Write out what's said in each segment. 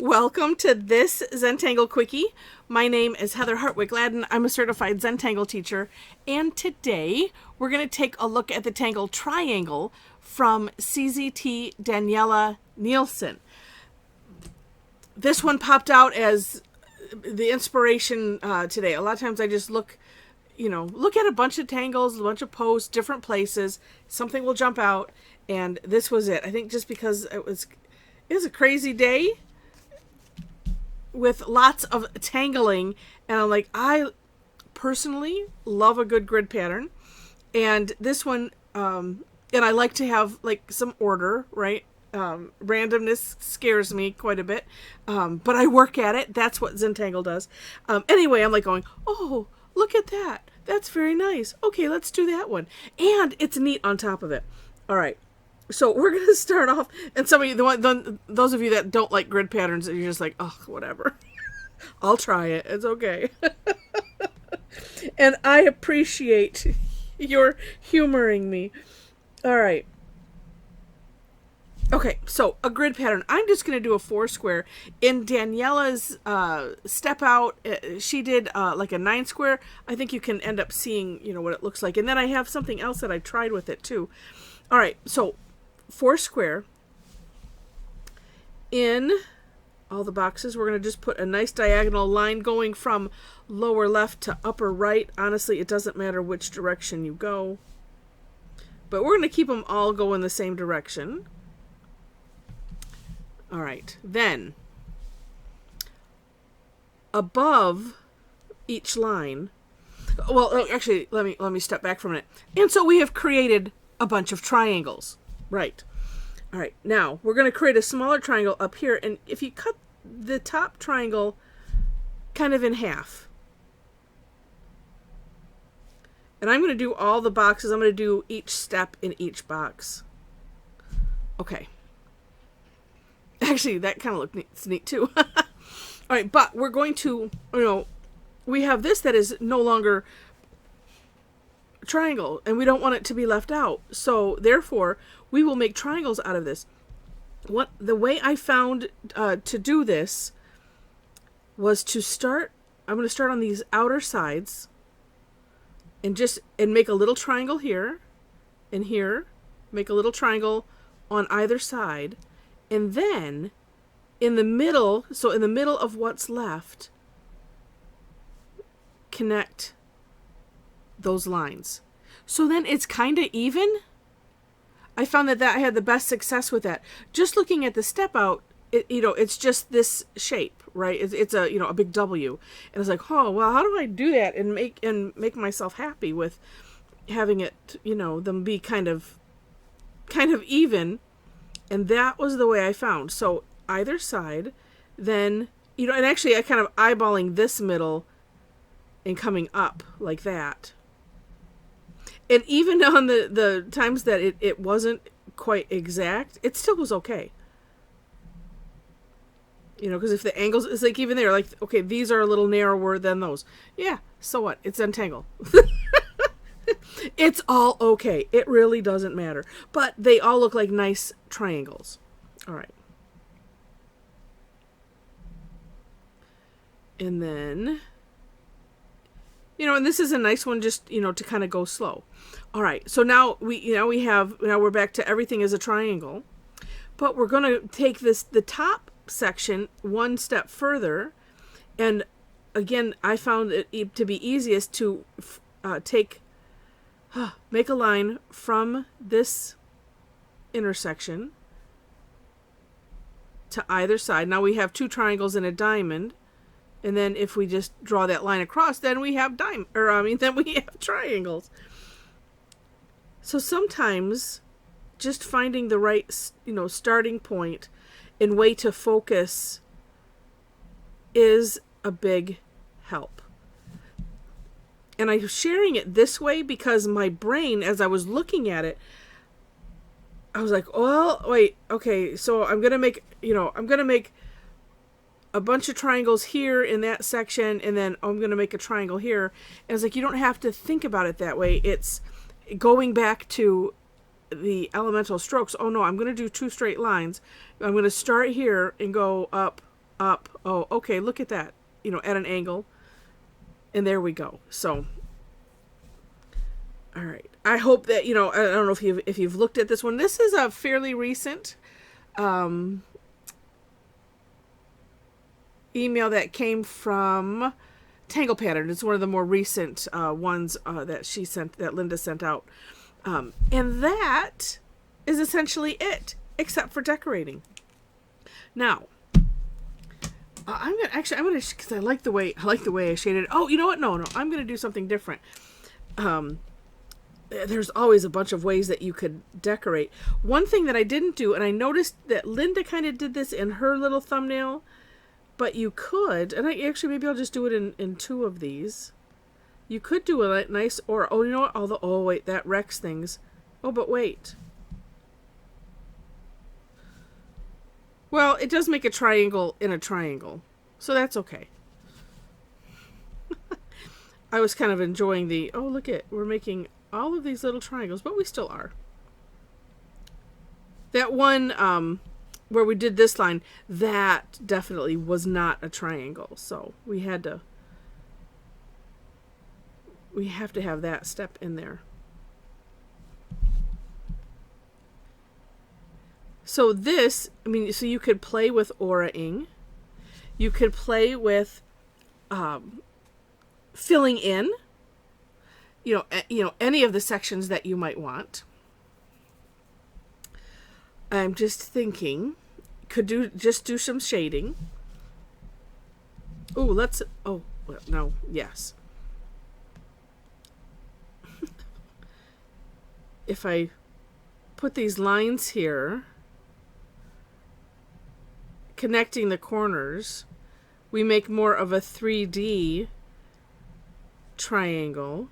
Welcome to this Zentangle Quickie. My name is Heather Hartwick Gladden. I'm a certified Zentangle teacher, and today we're going to take a look at the Tangle Triangle from CZT Daniela Nielsen. This one popped out as the inspiration today. A lot of times I just look at a bunch of tangles, a bunch of posts, different places. Something will jump out, and this was it. I think just because it was a crazy day with lots of tangling, and I'm like, I personally love a good grid pattern, and this one, and I like to have like some order, right? Randomness scares me quite a bit, but I work at it. That's what Zentangle does. Anyway, I'm like going, oh, look at that. That's very nice. Okay, let's do that one. And it's neat on top of it. All right. So we're going to start off, and some of you, those of you that don't like grid patterns, you're just like, oh, whatever. I'll try it. It's okay. And I appreciate your humoring me. All right. Okay, so a grid pattern. I'm just going to do a 4-square. In Daniela's step out, she did like a 9-square. I think you can end up seeing, what it looks like. And then I have something else that I tried with it too. All right, so 4-square. In all the boxes, we're going to just put a nice diagonal line going from lower left to upper right. Honestly, it doesn't matter which direction you go. But we're going to keep them all going the same direction. All right, then above each line, well, actually, let me step back from it. And so we have created a bunch of triangles, right? All right, now we're going to create a smaller triangle up here, and if you cut the top triangle kind of in half, and I'm going to do all the boxes. I'm going to do each step in each box. Okay. Actually, that kind of looks neat too. All right, but we're going to, we have this that is no longer a triangle, and we don't want it to be left out. So therefore, we will make triangles out of this. The way I found to do this was to start. I'm going to start on these outer sides, and make a little triangle here, and here, make a little triangle on either side. And then in the middle, so in the middle of what's left, connect those lines. So then it's kind of even. I found that I had the best success with that. Just looking at the step out, it's just this shape, right? It's a big W. And it's like, oh, well, how do I do that and make myself happy with having it, them be kind of even. And that was the way I found. So either side, then, and actually I kind of eyeballing this middle and coming up like that. And even on the times that it wasn't quite exact, it still was okay. Because if the angles, it's like even there, like, okay, these are a little narrower than those. Yeah, so what? It's Zentangle. It's all okay. It really doesn't matter. But they all look like nice triangles. All right. And then, and this is a nice one just, to kind of go slow. All right. So now we're back to everything as a triangle. But we're going to take the top section one step further. And again, I found it to be easiest to make a line from this intersection to either side. Now we have 2 triangles and a diamond, and then if we just draw that line across, then we have then we have triangles. So sometimes just finding the right, starting point and way to focus is a big help. And I'm sharing it this way because my brain, as I was looking at it, I was like, well, wait, okay, so I'm going to make a bunch of triangles here in that section, and then I'm going to make a triangle here. And it's like, you don't have to think about it that way. It's going back to the elemental strokes. Oh no, I'm going to do 2 straight lines. I'm going to start here and go up up. Oh, okay, look at that. At an angle. And there we go. So, all right. I hope that, I don't know if you've looked at this one. This is a fairly recent email that came from Tangle Pattern. It's one of the more recent ones that Linda sent out. And that is essentially it, except for decorating. Now, I'm gonna because I like the way I shaded it. Oh, you know what? No, I'm gonna do something different. There's always a bunch of ways that you could decorate. One thing that I didn't do, and I noticed that Linda kind of did this in her little thumbnail, but you could, and maybe I'll just do it in two of these. You could do a nice aura. Oh, you know what? Wait, that wrecks things. Oh, but wait. Well, it does make a triangle in a triangle, so that's okay. I was kind of enjoying we're making all of these little triangles, but we still are. That one where we did this line, that definitely was not a triangle, so we have to have that step in there. So so you could play with aura-ing. You could play with filling in, any of the sections that you might want. I'm just thinking, just do some shading. Yes. If I put these lines here, connecting the corners, we make more of a 3D triangle,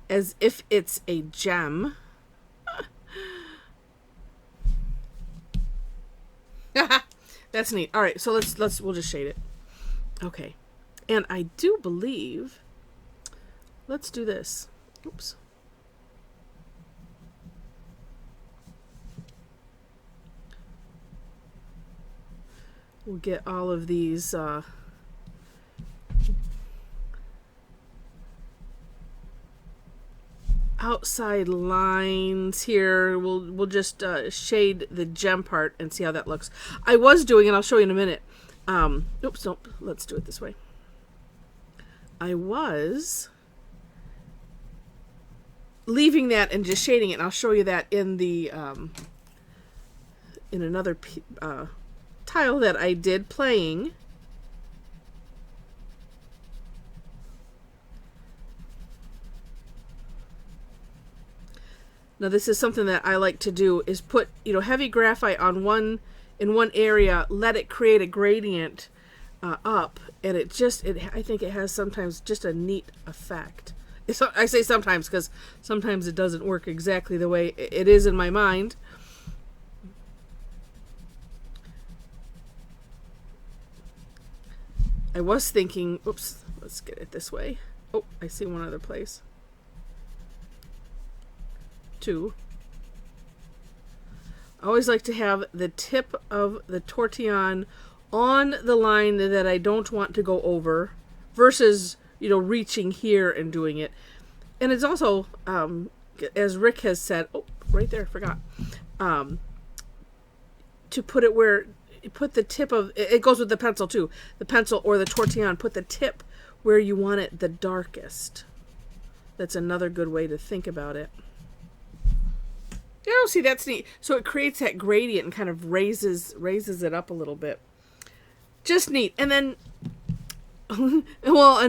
as if it's a gem. That's neat. All right, so we'll just shade it. Okay, and I do believe, let's do this. Oops. We'll get all of these outside lines here. We'll just shade the gem part and see how that looks. I was doing, and I'll show you in a minute. Let's do it this way. I was leaving that and just shading it, and I'll show you that in the in another tile that I did playing. Now this is something that I like to do, is put heavy graphite on in one area, let it create a gradient up, and I think it has sometimes just a neat effect. I say sometimes because sometimes it doesn't work exactly the way it is in my mind. I was thinking, oops, let's get it this way. Oh, I see one other place. Two. I always like to have the tip of the tortillon on the line that I don't want to go over, versus, reaching here and doing it. And it's also, as Rick has said, oh, right there, I forgot, to put it where, put the tip of, it goes with the pencil too, the pencil or the tortillon, put the tip where you want it the darkest. That's another good way to think about it. See, that's neat. So it creates that gradient and kind of raises it up a little bit. Just neat. And then, and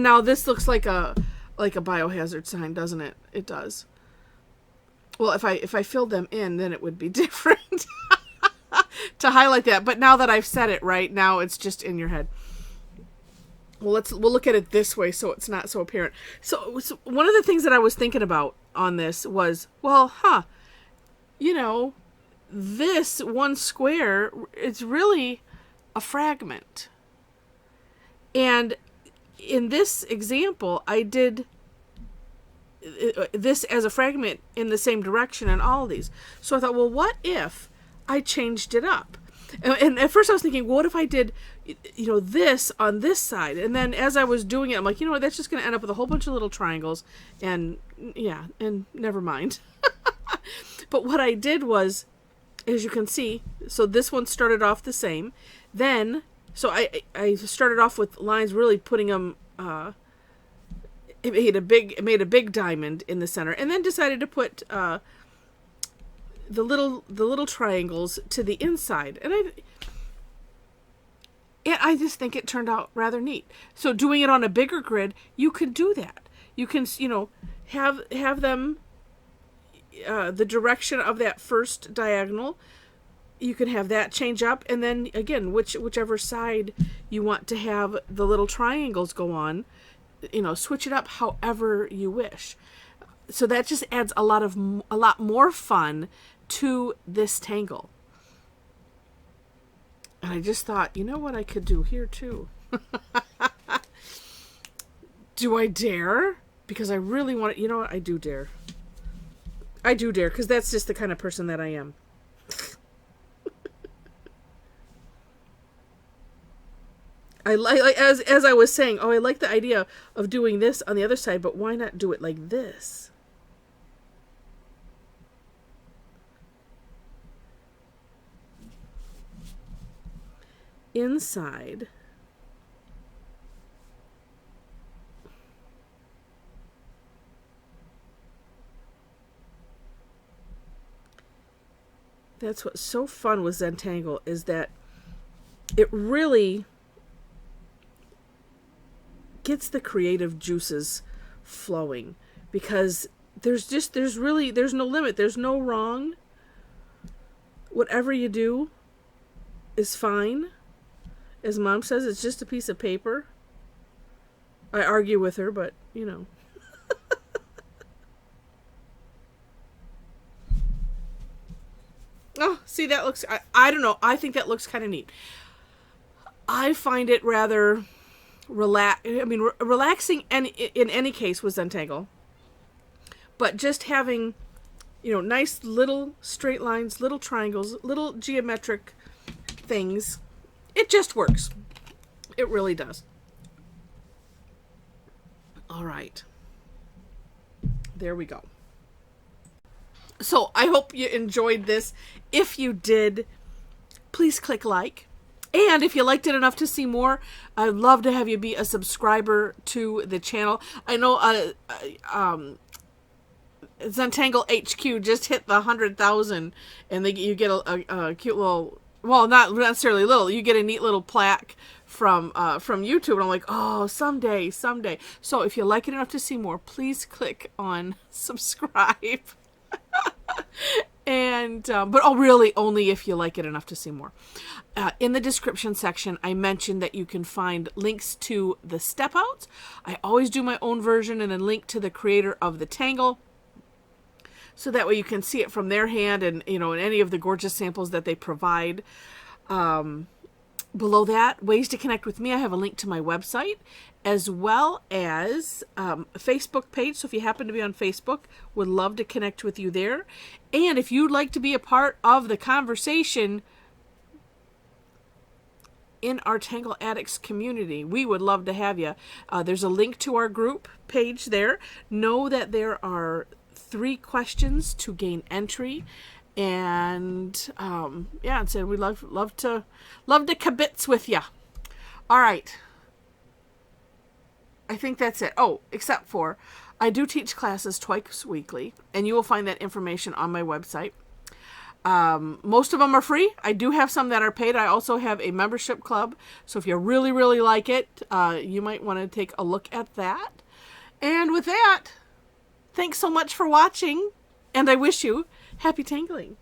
now this looks like a biohazard sign, doesn't it? It does. Well, if I filled them in, then it would be different to highlight that. But now that I've said it right, now it's just in your head. Well, we'll look at it this way so it's not so apparent. So one of the things that I was thinking about on this was, this one square, it's really a fragment. And in this example, I did this as a fragment in the same direction in all of these. So I thought, well, what if I changed it up? And at first I was thinking, well, what if I did, this on this side? And then as I was doing it, I'm like, what, that's just going to end up with a whole bunch of little triangles. And yeah, and never mind. But what I did was, as you can see, so this one started off the same. Then, so I started off with lines really putting them, it made a big diamond in the center, and then decided to put the little triangles to the inside. And I just think it turned out rather neat. So doing it on a bigger grid, you can do that. You can, have them, the direction of that first diagonal, you can have that change up, and then again, whichever side you want to have the little triangles go on, switch it up however you wish. So that just adds a lot more fun to this tangle. And I just thought, what I could do here too. Do I dare? Because I really want to, I do dare. I do dare, because that's just the kind of person that I am. I like as I was saying, I like the idea of doing this on the other side, but why not do it like this? Inside. That's what's so fun with Zentangle, is that it really gets the creative juices flowing, because there's no limit. There's no wrong. Whatever you do is fine. As Mom says, it's just a piece of paper. I argue with her, but Oh, see, that looks, I don't know. I think that looks kind of neat. I find it rather relaxing in any case with Zentangle. But just having, nice little straight lines, little triangles, little geometric things, it just works. It really does. All right. There we go. So I hope you enjoyed this. If you did, please click like. And if you liked it enough to see more, I'd love to have you be a subscriber to the channel. I know Zentangle HQ just hit the 100,000, and you get a cute little, well, not necessarily little, you get a neat little plaque from YouTube. And I'm like, oh, someday. So if you like it enough to see more, please click on subscribe. And but really only if you like it enough to see more. In the description section, I mentioned that you can find links to the step outs. I always do my own version, and then link to the creator of the tangle, so that way you can see it from their hand, and in any of the gorgeous samples that they provide. Below that, ways to connect with me, I have a link to my website, as well as a Facebook page. So if you happen to be on Facebook, would love to connect with you there. And if you'd like to be a part of the conversation in our Tangle Addicts community, we would love to have you. There's a link to our group page there. Know that there are 3 questions to gain entry. And yeah, and so we love to kibitz with you. All right, I think that's it. Oh, except for I do teach classes twice weekly, and you will find that information on my website. Most of them are free. I do have some that are paid. I also have a membership club, so if you really like it, you might want to take a look at that. And with that, thanks so much for watching, and I wish you happy tangling.